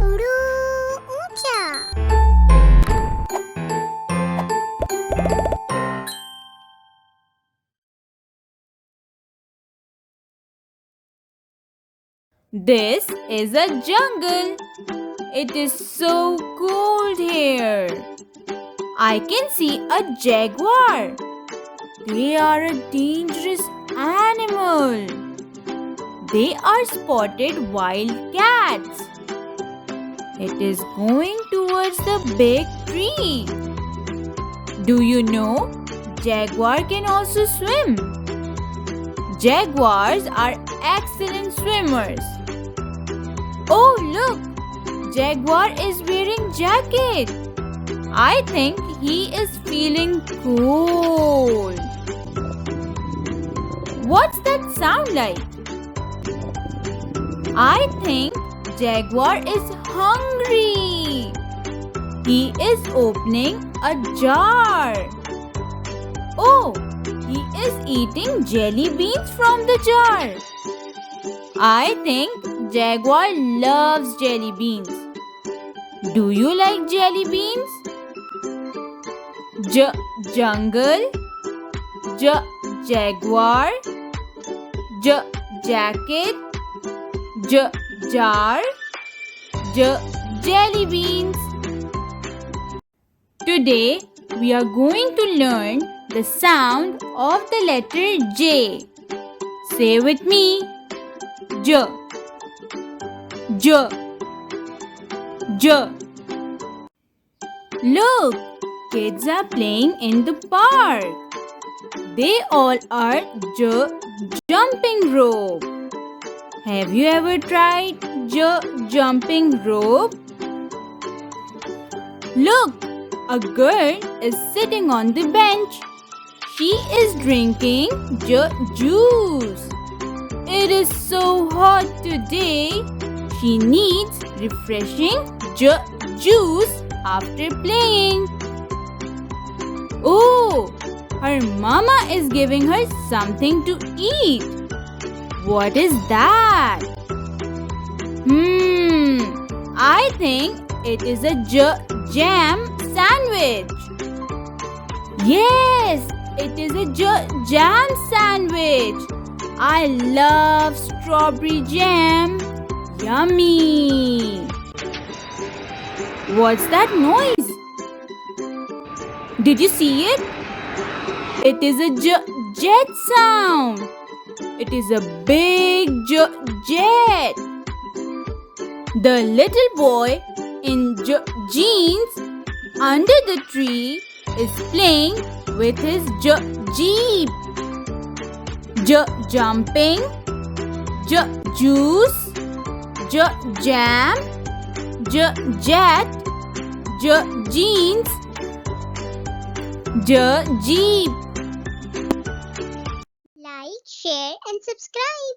उड़ू ऊंचा। This is a jungle. It is so cold here. I can see a jaguar. They are a dangerous animal. They are spotted wild cats. It is going towards the big tree. Do you know? Jaguar can also swim. Jaguars are excellent swimmers. Oh, look! Jaguar is wearing jacket. I think he is feeling cold. What's that sound like? I think Jaguar is hungry. He is opening a jar. Oh, he is eating jelly beans from the jar. I think Jaguar loves jelly beans. Do you like jelly beans? Jungle, jaguar, jacket, jar, jelly beans. Today we are going to learn the sound of the letter J. Say with me. J, J, J. Look, kids are playing in the park. They all are jumping rope. Have you ever tried jumping rope? Look, a girl is sitting on the bench. She is drinking juice. It is so hot today. She needs refreshing juice after playing. Oh, her mama is giving her something to eat. What is that? I think it is a jam sandwich. Yes, it is a jam sandwich. I love strawberry jam. Yummy. What's that noise? Did you see it? It is a jet sound. It is a big jet. The little boy in jeans under the tree is playing with his jeep. Jumping, juice, jam, jet, jeans, jeep. Like, share and subscribe.